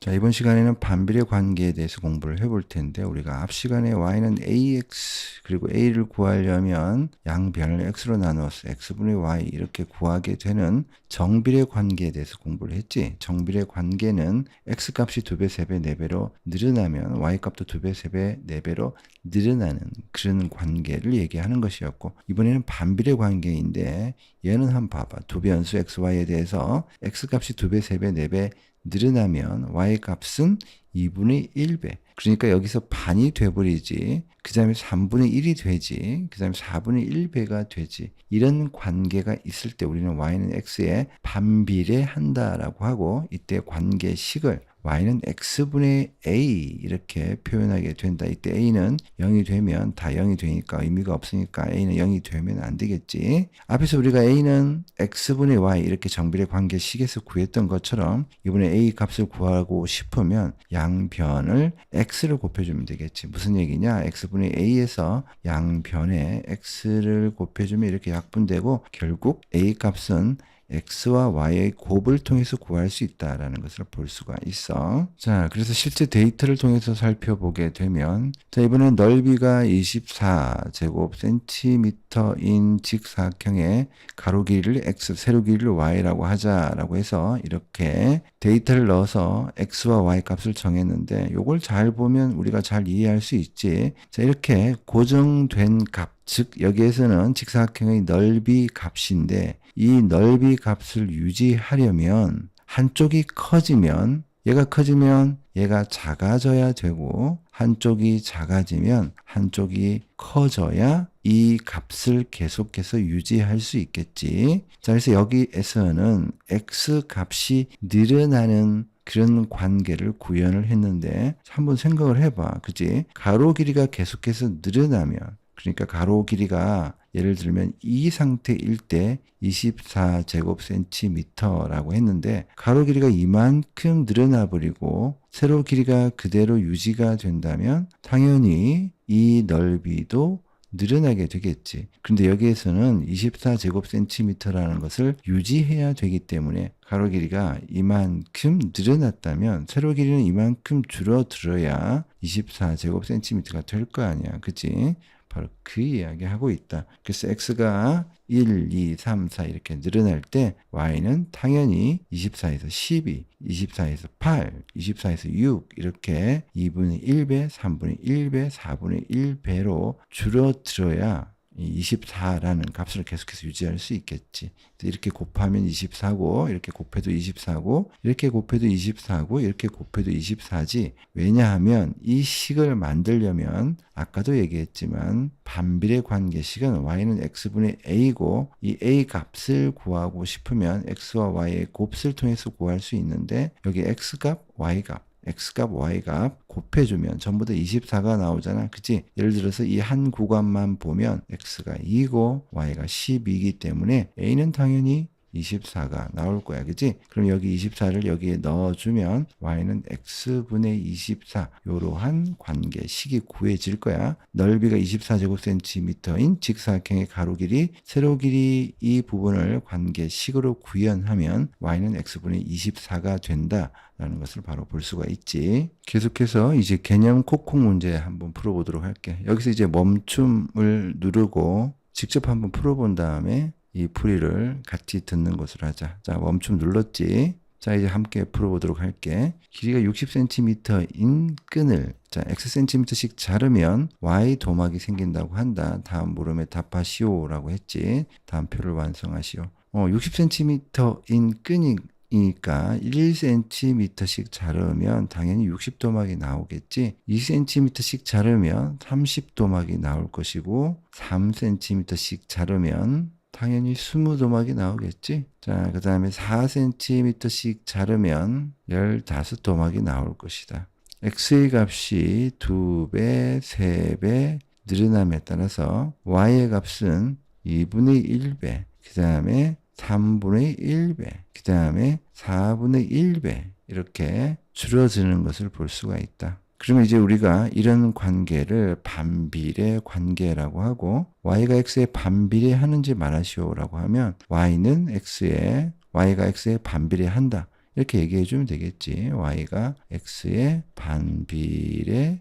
자, 이번 시간에는 반비례 관계에 대해서 공부를 해볼 텐데, 우리가 앞 시간에 y는 ax 그리고 a를 구하려면 양변을 x로 나누어서 x분의 y 이렇게 구하게 되는 정비례 관계에 대해서 공부를 했지. 정비례 관계는 x 값이 2배, 3배, 4배로 늘어나면 y 값도 2배, 3배, 4배로 늘어나는 그런 관계를 얘기하는 것이었고, 이번에는 반비례 관계인데 얘는 한번 봐봐. 두 변수 xy에 대해서 x 값이 2배, 3배, 4배 늘어나면 y 값은 2분의 1배. 그러니까 여기서 반이 돼버리지. 그 다음에 3분의 1이 되지. 그 다음에 4분의 1배가 되지. 이런 관계가 있을 때 우리는 y는 x에 반비례한다라고 하고, 이때 관계식을 y는 x분의 a 이렇게 표현하게 된다. 이때 a는 0이 되면 다 0이 되니까 의미가 없으니까 a는 0이 되면 안 되겠지. 앞에서 우리가 a는 x분의 y 이렇게 정비례 관계식에서 구했던 것처럼 이번에 a 값을 구하고 싶으면 양변을 x를 곱해주면 되겠지. 무슨 얘기냐? x분의 a에서 양변에 x를 곱해주면 이렇게 약분되고, 결국 a 값은 x와 y의 곱을 통해서 구할 수 있다라는 것을 볼 수가 있어. 자, 그래서 실제 데이터를 통해서 살펴보게 되면, 자, 이번엔 넓이가 24제곱센티미터인 직사각형의 가로 길이를 x, 세로 길이를 y라고 하자라고 해서 이렇게 데이터를 넣어서 x와 y 값을 정했는데, 요걸 잘 보면 우리가 잘 이해할 수 있지. 자, 이렇게 고정된 값, 즉 여기에서는 직사각형의 넓이 값인데, 이 넓이 값을 유지하려면 한쪽이 커지면, 얘가 커지면 얘가 작아져야 되고, 한쪽이 작아지면 한쪽이 커져야 이 값을 계속해서 유지할 수 있겠지. 자, 그래서 여기에서는 x 값이 늘어나는 그런 관계를 구현을 했는데, 한번 생각을 해봐. 그지? 가로 길이가 계속해서 늘어나면, 그러니까 가로 길이가 예를 들면 이 상태일 때 24제곱센티미터라고 했는데, 가로 길이가 이만큼 늘어나 버리고 세로 길이가 그대로 유지가 된다면 당연히 이 넓이도 늘어나게 되겠지. 그런데 여기에서는 24제곱센티미터라는 것을 유지해야 되기 때문에 가로 길이가 이만큼 늘어났다면 세로 길이는 이만큼 줄어들어야 24제곱센티미터가 될 거 아니야. 그치? 바로 그 이야기 하고 있다. 그래서 x가 1, 2, 3, 4 이렇게 늘어날 때 y는 당연히 24에서 12, 24에서 8, 24에서 6 이렇게 2분의 1배, 3분의 1배, 4분의 1배로 줄어들어야 24라는 값을 계속해서 유지할 수 있겠지. 이렇게 곱하면 24고, 이렇게 곱해도 24고, 이렇게 곱해도 24고, 이렇게 곱해도 24지. 왜냐하면 이 식을 만들려면 아까도 얘기했지만 반비례 관계식은 y는 x분의 a고, 이 a 값을 구하고 싶으면 x와 y의 곱을 통해서 구할 수 있는데, 여기 x값, y값, x값, y값 곱해주면 전부 다 24가 나오잖아. 그치? 예를 들어서 이 한 구간만 보면 x가 2고 y가 12이기 때문에 a는 당연히 24가 나올 거야. 그치? 그럼 여기 24를 여기에 넣어주면 y는 x분의 24 요러한 관계식이 구해질 거야. 넓이가 24제곱센티미터인 직사각형의 가로 길이, 세로 길이 이 부분을 관계식으로 구현하면 y는 x분의 24가 된다 라는 것을 바로 볼 수가 있지. 계속해서 이제 개념 콕콕 문제 한번 풀어보도록 할게. 여기서 이제 멈춤을 누르고 직접 한번 풀어본 다음에 이 풀이를 같이 듣는 것으로 하자. 자, 멈춤 눌렀지. 자, 이제 함께 풀어보도록 할게. 길이가 60cm인 끈을, 자, xcm씩 자르면 y 도막이 생긴다고 한다. 다음 물음에 답하시오라고 했지. 다음 표를 완성하시오. 60cm인 끈이니까 1cm씩 자르면 당연히 60도막이 나오겠지. 2cm씩 자르면 30도막이 나올 것이고, 3cm씩 자르면 당연히 20도막이 나오겠지. 자, 그 다음에 4cm씩 자르면 15도막이 나올 것이다. x의 값이 2배, 3배 늘어남에 따라서 y의 값은 2분의 1배, 그 다음에 3분의 1배, 그 다음에 4분의 1배 이렇게 줄어드는 것을 볼 수가 있다. 그러면 이제 우리가 이런 관계를 반비례 관계라고 하고, y가 x에 반비례하는지 말하시오라고 하면 y가 x에 반비례한다 이렇게 얘기해 주면 되겠지. y가 x에 반비례한다.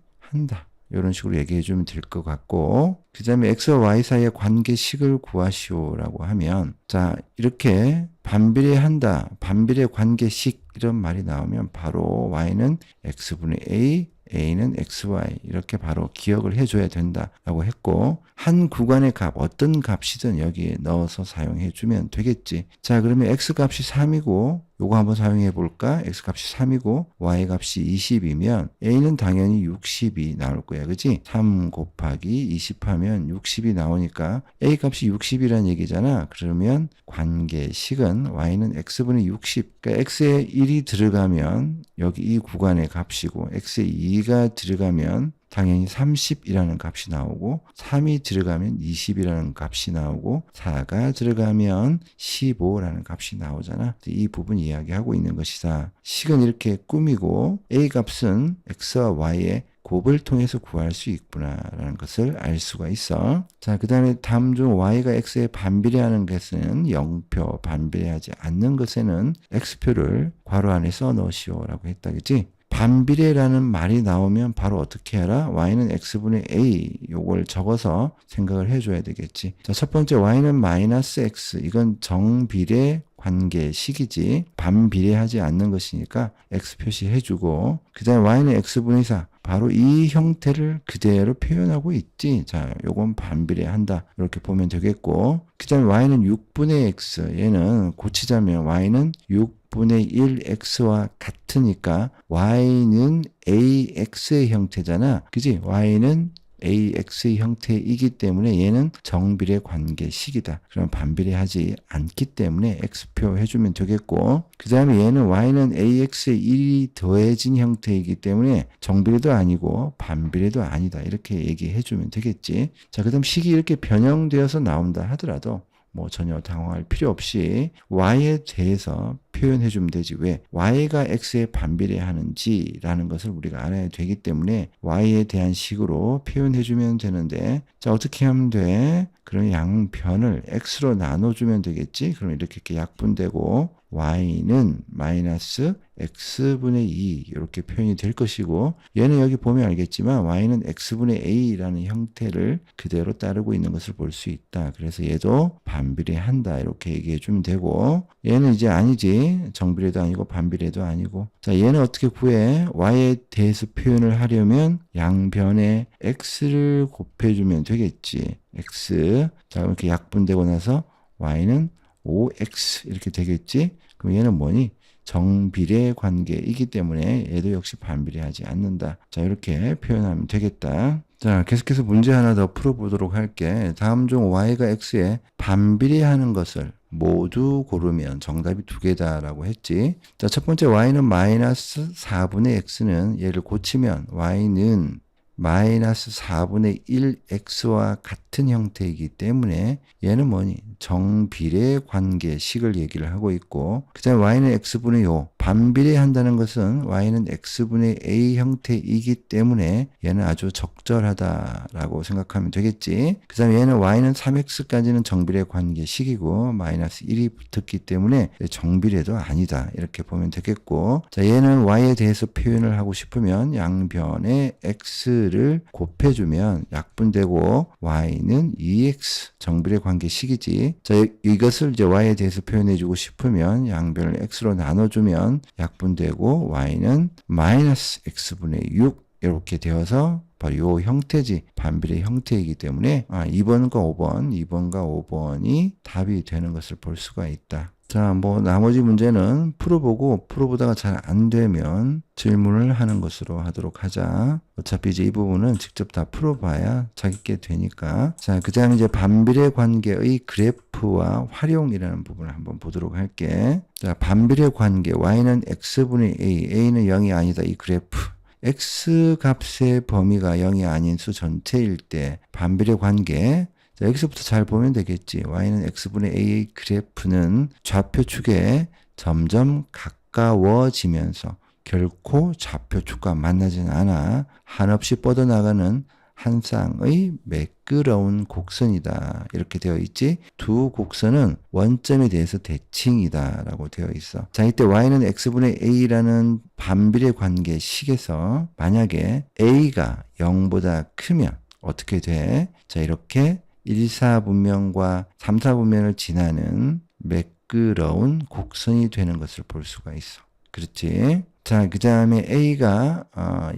이런 식으로 얘기해 주면 될 것 같고, 그 다음에 x와 y 사이의 관계식을 구하시오라고 하면, 자, 이렇게 반비례한다, 반비례 관계식 이런 말이 나오면 바로 y는 x분의 a, a는 xy 이렇게 바로 기억을 해줘야 된다라고 했고, 한 구간의 값, 어떤 값이든 여기에 넣어서 사용해 주면 되겠지. 자, 그러면 x값이 3이고 요거 한번 사용해 볼까? x값이 3이고 y값이 20이면 a는 당연히 60이 나올 거야. 그지? 3 곱하기 20 하면 60이 나오니까 a값이 60이라는 얘기잖아. 그러면 관계식은 y는 x분의 60. 그러니까 x에 1이 들어가면 여기 이 구간의 값이고, x에 2가 들어가면 당연히 30이라는 값이 나오고, 3이 들어가면 20이라는 값이 나오고, 4가 들어가면 15라는 값이 나오잖아. 이 부분 이야기하고 있는 것이다. 식은 이렇게 꾸미고 a 값은 x와 y의 곱을 통해서 구할 수 있구나라는 것을 알 수가 있어. 자, 그 다음에 다음 중 y가 x에 반비례하는 것은 0표, 반비례하지 않는 것에는 x표를 괄호 안에 써 넣으시오라고 했다. 그치? 반비례라는 말이 나오면 바로 어떻게 해라? y는 x분의 a 요걸 적어서 생각을 해줘야 되겠지. 자, 첫 번째 y는 마이너스 x, 이건 정비례 관계식이지 반비례하지 않는 것이니까 x 표시해주고, 그 다음에 y는 x분의 4, 바로 이 형태를 그대로 표현하고 있지. 자, 요건 반비례한다 이렇게 보면 되겠고, 그 다음에 y는 6분의 x, 얘는 고치자면 y는 6분의 1x와 같으니까 y는 ax의 형태잖아. 그지? y는 ax의 형태이기 때문에 얘는 정비례 관계식이다. 그럼 반비례하지 않기 때문에 x표 해주면 되겠고, 그 다음에 얘는 y는 ax에 1이 더해진 형태이기 때문에 정비례도 아니고 반비례도 아니다. 이렇게 얘기해주면 되겠지. 자, 그 다음 식이 이렇게 변형되어서 나온다 하더라도 뭐 전혀 당황할 필요 없이 y에 대해서 표현해 주면 되지. 왜? y가 x에 반비례하는지라는 것을 우리가 알아야 되기 때문에 y에 대한 식으로 표현해 주면 되는데, 자, 어떻게 하면 돼? 그럼 양변을 x로 나눠주면 되겠지. 그럼 이렇게 약분되고 y는 마이너스 x분의 2 이렇게 표현이 될 것이고, 얘는 여기 보면 알겠지만 y는 x분의 a라는 형태를 그대로 따르고 있는 것을 볼 수 있다. 그래서 얘도 반비례한다 이렇게 얘기해 주면 되고, 얘는 이제 아니지. 정비례도 아니고 반비례도 아니고. 자, 얘는 어떻게 구해? y에 대해서 표현을 하려면 양변에 x를 곱해주면 되겠지. x. 자, 이렇게 약분되고 나서 y는 5x 이렇게 되겠지. 그럼 얘는 뭐니? 정비례 관계이기 때문에 얘도 역시 반비례하지 않는다. 자, 이렇게 표현하면 되겠다. 자, 계속해서 문제 하나 더 풀어보도록 할게. 다음 중 y가 x에 반비례하는 것을 모두 고르면 정답이 두 개다라고 했지. 자, 첫 번째 y는 마이너스 4분의 x는 얘를 고치면 y는 마이너스 4분의 1x와 같은 형태이기 때문에 얘는 뭐니? 정비례 관계식을 얘기를 하고 있고, 그 다음에 y는 x분의 5, 반비례한다는 것은 y는 x분의 a 형태이기 때문에 얘는 아주 적절하다라고 생각하면 되겠지. 그 다음에 얘는 y는 3x까지는 정비례 관계식이고 마이너스 1이 붙었기 때문에 정비례도 아니다 이렇게 보면 되겠고, 자, 얘는 y에 대해서 표현을 하고 싶으면 양변에 x를 곱해주면 약분되고 y는 2x 정비례 관계식이지. 자, 이것을 이제 y에 대해서 표현해주고 싶으면 양변을 x로 나눠주면 약분되고 y는 마이너스 x분의 6 이렇게 되어서 바로 이 형태지. 반비례 형태이기 때문에 2번과 5번이 답이 되는 것을 볼 수가 있다. 자, 뭐 나머지 문제는 풀어보고 풀어보다가 잘 안 되면 질문을 하는 것으로 하도록 하자. 어차피 이제 이 부분은 직접 다 풀어봐야 자기께 되니까. 자, 그 다음에 이제 반비례 관계의 그래프와 활용이라는 부분을 한번 보도록 할게. 자, 반비례 관계 y는 x분의 a는 0이 아니다. 이 그래프. x 값의 범위가 0이 아닌 수 전체일 때 반비례 관계, 자, 여기서부터 잘 보면 되겠지. y는 x분의 a의 그래프는 좌표축에 점점 가까워지면서 결코 좌표축과 만나지는 않아 한없이 뻗어나가는 한 쌍의 매끄러운 곡선이다. 이렇게 되어 있지. 두 곡선은 원점에 대해서 대칭이다 라고 되어 있어. 자, 이때 y는 x분의 a라는 반비례 관계식에서 만약에 a가 0보다 크면 어떻게 돼? 자, 이렇게 1, 4분면과 3, 4분면을 지나는 매끄러운 곡선이 되는 것을 볼 수가 있어. 그렇지? 자, 그 다음에 a가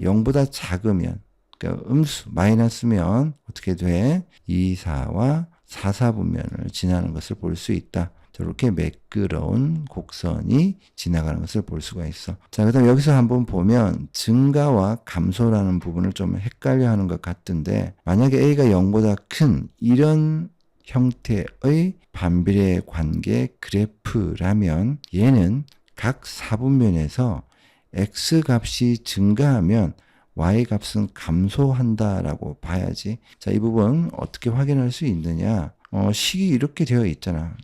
0보다 작으면, 그러니까 음수, 마이너스면 어떻게 돼? 2, 4와 4, 4분면을 지나는 것을 볼 수 있다. 저렇게 매끄러운 곡선이 지나가는 것을 볼 수가 있어. 자, 그 다음 여기서 한번 보면 증가와 감소라는 부분을 좀 헷갈려 하는 것 같은데, 만약에 a가 0보다 큰 이런 형태의 반비례 관계 그래프라면 얘는 각 4분면에서 x 값이 증가하면 y 값은 감소한다라고 봐야지. 자, 이 부분 어떻게 확인할 수 있느냐? 식이 이렇게 되어 있잖아.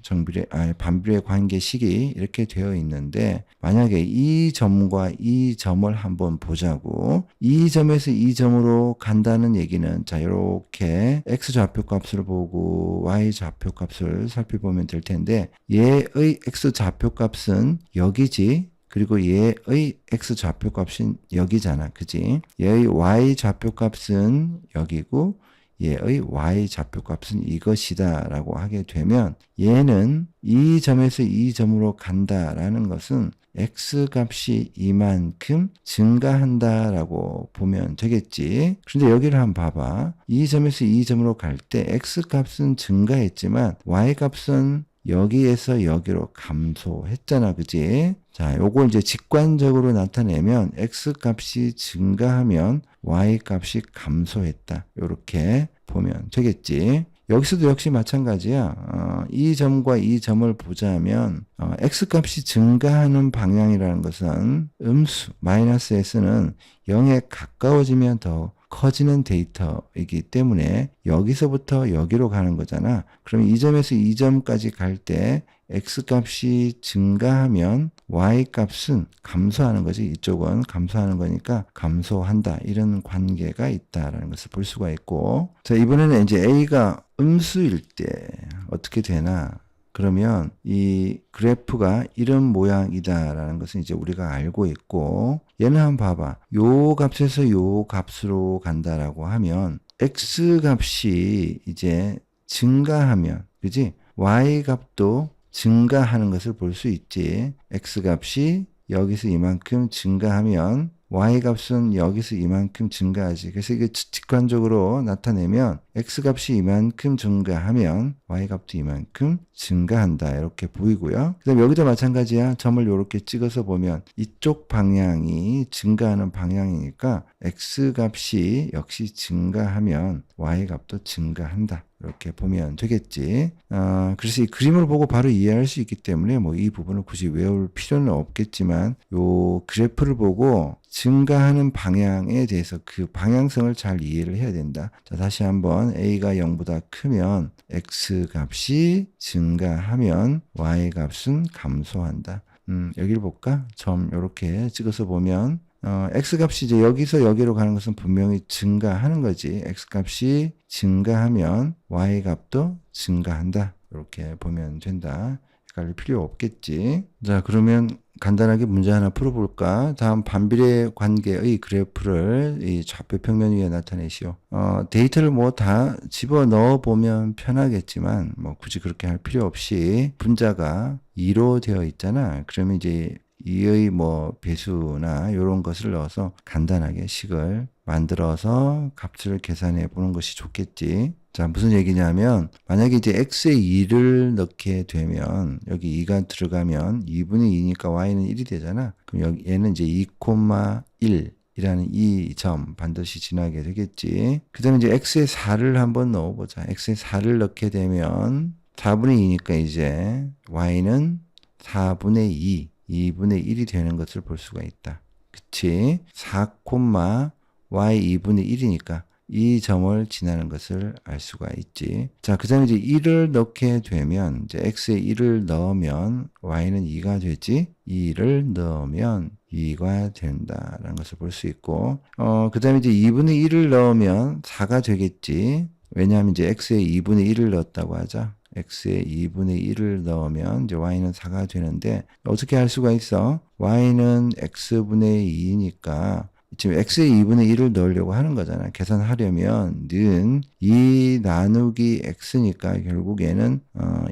반비례 관계식이 이렇게 되어 있는데, 만약에 이 점과 이 점을 한번 보자고. 이 점에서 이 점으로 간다는 얘기는, 자, 이렇게 x 좌표값을 보고 y 좌표값을 살펴보면 될 텐데, 얘의 x 좌표값은 여기지. 그리고 얘의 x 좌표값은 여기잖아. 그지? 얘의 y 좌표값은 여기고, 얘의 y 좌표값은 이것이다 라고 하게 되면 얘는 이 점에서 이 점으로 간다라는 것은 x 값이 이만큼 증가한다 라고 보면 되겠지. 그런데 여기를 한번 봐봐. 이 점에서 이 점으로 갈 때 x 값은 증가했지만 y 값은 여기에서 여기로 감소했잖아. 그지? 자, 요걸 이제 직관적으로 나타내면 x 값이 증가하면 y 값이 감소했다. 요렇게 보면 되겠지. 여기서도 역시 마찬가지야. 이 점과 이 점을 보자면 x 값이 증가하는 방향이라는 것은 음수 마이너스 s는 0에 가까워지면 더 커지는 데이터이기 때문에 여기서부터 여기로 가는 거잖아. 그럼 이 점에서 이 점까지 갈 때 x값이 증가하면 y값은 감소하는 거지. 이쪽은 감소하는 거니까 감소한다. 이런 관계가 있다라는 것을 볼 수가 있고, 자, 이번에는 이제 a가 음수일 때 어떻게 되나? 그러면 이 그래프가 이런 모양이다라는 것은 이제 우리가 알고 있고, 얘는 한번 봐봐. 요 값에서 요 값으로 간다라고 하면 x 값이 이제 증가하면, 그지? y 값도 증가하는 것을 볼 수 있지. x 값이 여기서 이만큼 증가하면 y 값은 여기서 이만큼 증가하지. 그래서 이게 직관적으로 나타내면 x 값이 이만큼 증가하면 y 값도 이만큼 증가한다. 이렇게 보이고요. 그다음 여기도 마찬가지야. 점을 이렇게 찍어서 보면 이쪽 방향이 증가하는 방향이니까 x 값이 역시 증가하면 y 값도 증가한다. 이렇게 보면 되겠지. 그래서 이 그림을 보고 바로 이해할 수 있기 때문에 뭐 이 부분을 굳이 외울 필요는 없겠지만 요 그래프를 보고 증가하는 방향에 대해서 그 방향성을 잘 이해를 해야 된다. 자, 다시 한번 a가 0보다 크면 x 값이 증가하면 y 값은 감소한다. 여기를 볼까? 점 이렇게 찍어서 보면 x 값이 이제 여기서 여기로 가는 것은 분명히 증가하는 거지. x 값이 증가하면 y 값도 증가한다. 이렇게 보면 된다. 헷갈릴 필요 없겠지. 자, 그러면 간단하게 문제 하나 풀어볼까? 다음 반비례 관계의 그래프를 이 좌표 평면 위에 나타내시오. 데이터를 뭐 다 집어 넣어 보면 편하겠지만 뭐 굳이 그렇게 할 필요 없이 분자가 2로 되어 있잖아. 그러면 이제 2의 뭐 배수나 이런 것을 넣어서 간단하게 식을 만들어서 값을 계산해 보는 것이 좋겠지. 자, 무슨 얘기냐면 만약에 이제 x에 2를 넣게 되면 여기 2가 들어가면 2분의 2니까 y는 1이 되잖아. 그럼 여기 얘는 이제 2,1 이라는 이 점 반드시 지나게 되겠지. 그 다음에 이제 x에 4를 한번 넣어보자. x에 4를 넣게 되면 4분의 2니까 이제 y는 4분의 2, 2분의 1이 되는 것을 볼 수가 있다. 그치? 4, y 2분의 1이니까 이 점을 지나는 것을 알 수가 있지. 자, 그 다음에 이제 1을 넣게 되면, 이제 x에 1을 넣으면 y는 2가 되지. 2를 넣으면 2가 된다라는 것을 볼 수 있고, 그 다음에 이제 2분의 1을 넣으면 4가 되겠지. 왜냐하면 이제 x에 2분의 1을 넣었다고 하자. x에 2분의 1을 넣으면 이제 y는 4가 되는데, 어떻게 할 수가 있어? y는 x분의 2니까 지금 x에 2분의 1을 넣으려고 하는 거잖아. 계산하려면 는 2 나누기 x니까 결국에는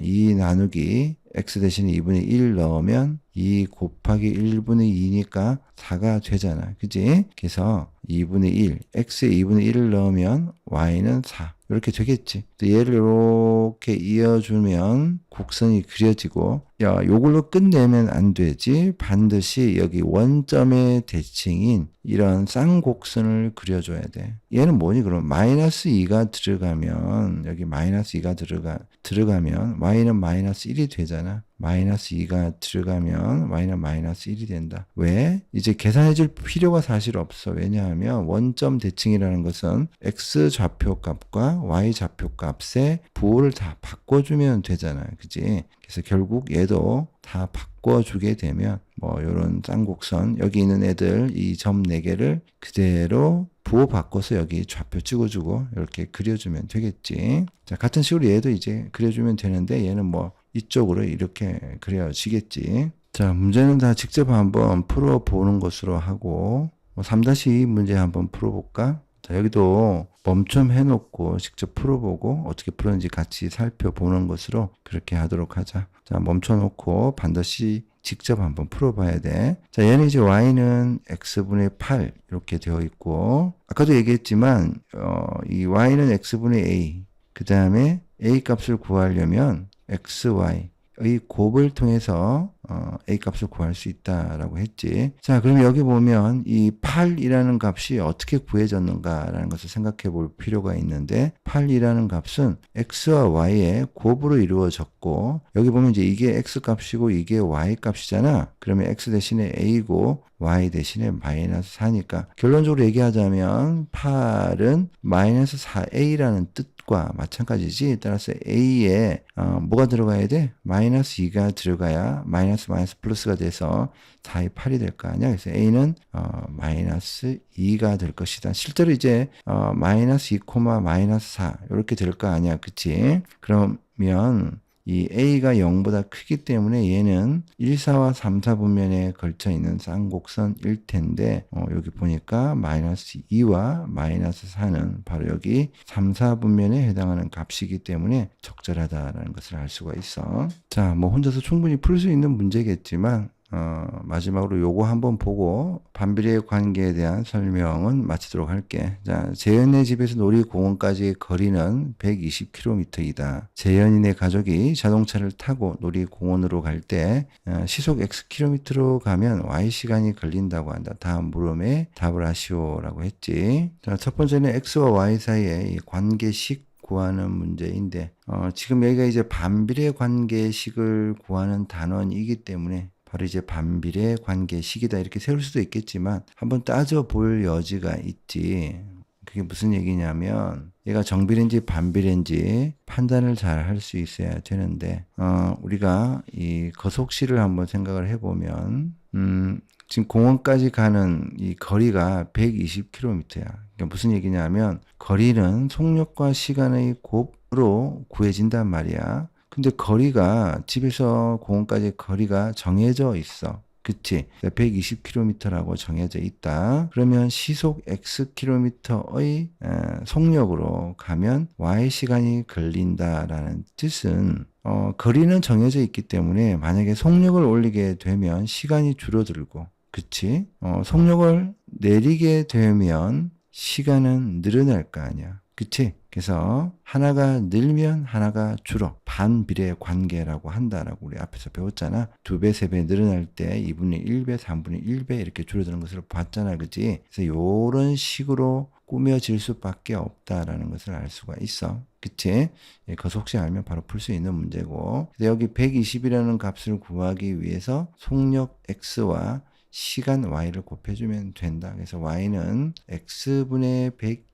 2 나누기 x 대신에 2분의 1 넣으면 2 곱하기 1분의 2니까 4가 되잖아. 그지? 그래서 2분의 1, x에 2분의 1을 넣으면 y는 4. 이렇게 되겠지. 또 얘를 이렇게 이어주면 곡선이 그려지고, 야, 요걸로 끝내면 안 되지. 반드시 여기 원점의 대칭인 이런 쌍곡선을 그려줘야 돼. 얘는 뭐니? 그럼 마이너스 2가 들어가면, 여기 마이너스 2가 들어가면 y는 마이너스 1이 되잖아. 마이너스 2가 들어가면 y는 마이너스 1이 된다. 왜? 이제 계산해 줄 필요가 사실 없어. 왜냐하면 원점 대칭이라는 것은 x 좌표 값과 y 좌표 값의 부호를 다 바꿔주면 되잖아. 그지? 그래서 결국 얘도 다 바꿔주게 되면 뭐 요런 쌍곡선, 여기 있는 애들 이 점 4개를 그대로 부호 바꿔서 여기 좌표 찍어주고 이렇게 그려주면 되겠지. 자, 같은 식으로 얘도 이제 그려주면 되는데 얘는 뭐 이쪽으로 이렇게 그려지겠지. 자, 문제는 다 직접 한번 풀어보는 것으로 하고, 3-2 문제 한번 풀어볼까? 자, 여기도 멈춤 해놓고 직접 풀어보고 어떻게 풀었는지 같이 살펴보는 것으로 그렇게 하도록 하자. 자, 멈춰놓고 반드시 직접 한번 풀어봐야 돼. 자, 얘는 이제 y는 x분의 8 이렇게 되어 있고, 아까도 얘기했지만 이 y는 x분의 a, 그 다음에 a 값을 구하려면 xy의 곱을 통해서 a 값을 구할 수 있다라고 했지. 자, 그럼 여기 보면 이 8이라는 값이 어떻게 구해졌는가라는 것을 생각해 볼 필요가 있는데, 8이라는 값은 x와 y의 곱으로 이루어졌고, 여기 보면 이제 이게 x 값이고 이게 y 값이잖아. 그러면 x 대신에 a고 y 대신에 마이너스 4니까 결론적으로 얘기하자면 8은 마이너스 4a라는 뜻과 마찬가지지. 따라서 a에 뭐가 들어가야 돼? 마이너스 2가 들어가야 마이너스 플러스가 돼서 4의 8이 될 거 아니야. 그래서 a는 마이너스 2가 될 것이다. 실제로 이제 마이너스 2, 마이너스 4 이렇게 될 거 아니야. 그치? 그러면 이 a가 0보다 크기 때문에 얘는 1, 4와 3, 4분면에 걸쳐 있는 쌍곡선일 텐데, 여기 보니까 마이너스 2와 마이너스 4는 바로 여기 3, 4분면에 해당하는 값이기 때문에 적절하다라는 것을 알 수가 있어. 자, 뭐 혼자서 충분히 풀 수 있는 문제겠지만, 마지막으로 요거 한번 보고 반비례 관계에 대한 설명은 마치도록 할게. 자, 재현의 집에서 놀이공원까지의 거리는 120km이다. 재현이네 가족이 자동차를 타고 놀이공원으로 갈 때 시속 Xkm로 가면 Y시간이 걸린다고 한다. 다음 물음에 답을 하시오라고 했지. 자, 첫 번째는 X와 Y 사이의 관계식 구하는 문제인데, 지금 여기가 이제 반비례 관계식을 구하는 단원이기 때문에 바로 이제 반비례 관계식이다 이렇게 세울 수도 있겠지만 한번 따져볼 여지가 있지. 그게 무슨 얘기냐면 얘가 정비례인지 반비례인지 판단을 잘 할 수 있어야 되는데, 우리가 이 거속시를 한번 생각을 해보면 지금 공원까지 가는 이 거리가 120km야. 그러니까 무슨 얘기냐면 거리는 속력과 시간의 곱으로 구해진단 말이야. 근데 거리가 집에서 공원까지 거리가 정해져 있어. 그치? 120km라고 정해져 있다. 그러면 시속 Xkm의 속력으로 가면 Y시간이 걸린다라는 뜻은 거리는 정해져 있기 때문에 만약에 속력을 올리게 되면 시간이 줄어들고, 그치? 속력을 내리게 되면 시간은 늘어날 거 아니야. 그치? 그래서 하나가 늘면 하나가 줄어. 반비례 관계라고 한다라고 우리 앞에서 배웠잖아. 2배, 3배 늘어날 때 2분의 1배, 3분의 1배 이렇게 줄어드는 것을 봤잖아. 그치? 그래서 요런 식으로 꾸며질 수밖에 없다라는 것을 알 수가 있어. 그치? 거속시 알면 바로 풀 수 있는 문제고. 여기 120이라는 값을 구하기 위해서 속력 X와 시간 y를 곱해주면 된다. 그래서 y는 x분의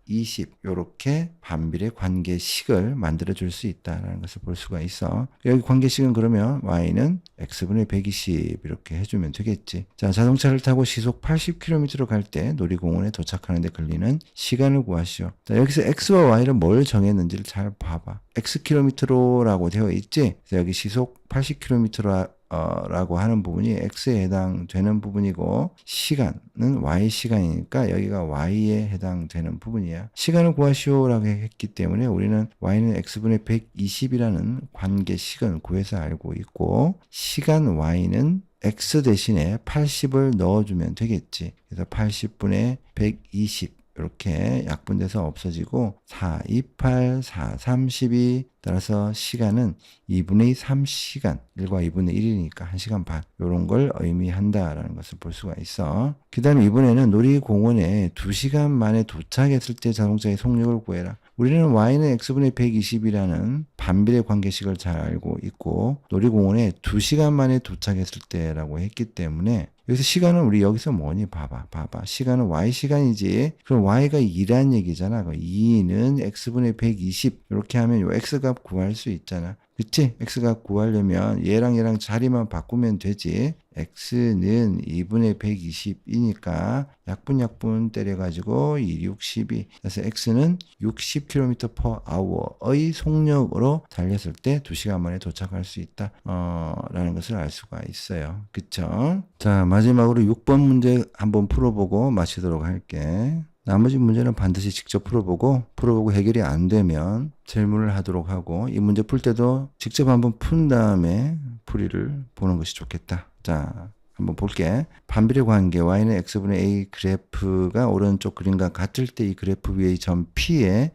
120 요렇게 반비례 관계식을 만들어 줄 수 있다는 것을 볼 수가 있어. 여기 관계식은 그러면 y는 x분의 120 이렇게 해주면 되겠지. 자, 자동차를 타고 시속 80km로 갈 때 놀이공원에 도착하는 데 걸리는 시간을 구하시오. 자, 여기서 x와 y를 뭘 정했는지를 잘 봐봐. xkm라고 되어 있지. 여기 시속 80km라고 하는 부분이 x에 해당되는 부분이고 시간은 y 시간이니까 여기가 y에 해당되는 부분이야. 시간을 구하시오라고 했기 때문에 우리는 y는 x분의 120이라는 관계식은 구해서 알고 있고 시간 y는 x 대신에 80을 넣어주면 되겠지. 그래서 80분의 120 이렇게 약분돼서 없어지고 4, 28, 4, 32 따라서 시간은 2분의 3시간 1과 2분의 1이니까 1시간 반 이런 걸 의미한다라는 것을 볼 수가 있어. 그 다음 이번에는 놀이공원에 2시간 만에 도착했을 때 자동차의 속력을 구해라. 우리는 y는 x분의 120이라는 반비례 관계식을 잘 알고 있고 놀이공원에 2시간 만에 도착했을 때라고 했기 때문에 여기서 시간은 우리 여기서 뭐니 봐봐. 시간은 y 시간이지. 그럼 y가 2란 얘기잖아. 2는 x분의 120 이렇게 하면 요 x값 구할 수 있잖아. 그치? x값 구하려면 얘랑 자리만 바꾸면 되지. x는 2분의 120이니까 약분 때려가지고 2, 6, 12. 그래서 x는 60km/h의 속력으로 달렸을 때 2시간 만에 도착할 수 있다. 라는 것을 알 수가 있어요. 그쵸? 자, 마지막으로 6번 문제 한번 풀어보고 마치도록 할게. 나머지 문제는 반드시 직접 풀어보고 해결이 안 되면 질문을 하도록 하고 이 문제 풀 때도 직접 한번 푼 다음에 풀이를 보는 것이 좋겠다. 자, 한번 볼게. 반비례 관계 y는 x분의 a 그래프가 오른쪽 그림과 같을 때 이 그래프 위에 이 점 P에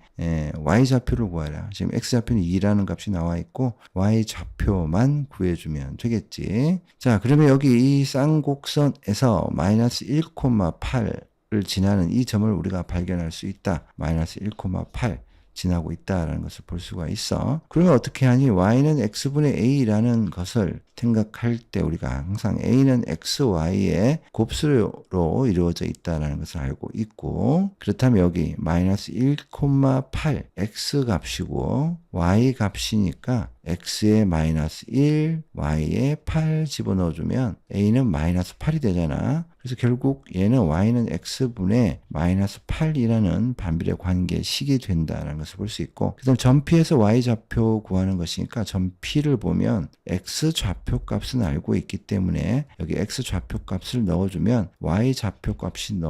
y좌표를 구하라. 지금 x좌표는 2라는 값이 나와 있고 y좌표만 구해주면 되겠지. 자, 그러면 여기 이 쌍곡선에서 마이너스 1,8을 지나는 이 점을 우리가 발견할 수 있다. 마이너스 1,8 지나고 있다라는 것을 볼 수가 있어. 그러면 어떻게 하니? y는 x분의 a라는 것을 생각할 때 우리가 항상 a는 x, y의 곱수로 이루어져 있다는 것을 알고 있고 그렇다면 여기 마이너스 1,8 x 값이고 y 값이니까 x에 마이너스 1, y에 8 집어넣어주면 a는 마이너스 8이 되잖아. 그래서 결국 얘는 y는 x분의 마이너스 8이라는 반비례 관계식이 된다는 것을 볼 수 있고 그 다음 점 P에서 y좌표 구하는 것이니까 점 P를 보면 x좌표 값은 알고 있기 때문에 여기 x좌표 값을 넣어주면 y좌표 값이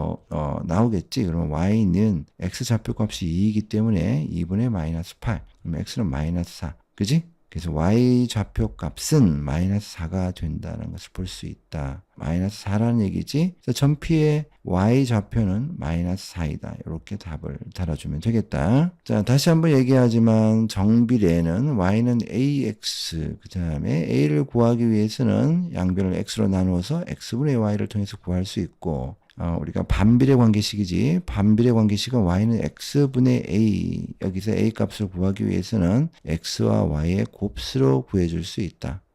나오겠지. 그러면 y는 x좌표 값이 2이기 때문에 2분의 마이너스 8 그럼 x는 마이너스 4 그지? 그래서 y 좌표 값은 마이너스 4가 된다는 것을 볼 수 있다. 마이너스 4라는 얘기지. 그래서 점 P의 y 좌표는 마이너스 4이다. 이렇게 답을 달아주면 되겠다. 자, 다시 한번 얘기하지만 정비례는 y는 ax 그 다음에 a를 구하기 위해서는 양변을 x로 나누어서 x분의 y를 통해서 구할 수 있고 우리가 반비례 관계식이지. 반비례 관계식은 y는 x분의 a 여기서 a 값을 구하기 위해서는 x와 y의 곱수로 구해줄 수 있다.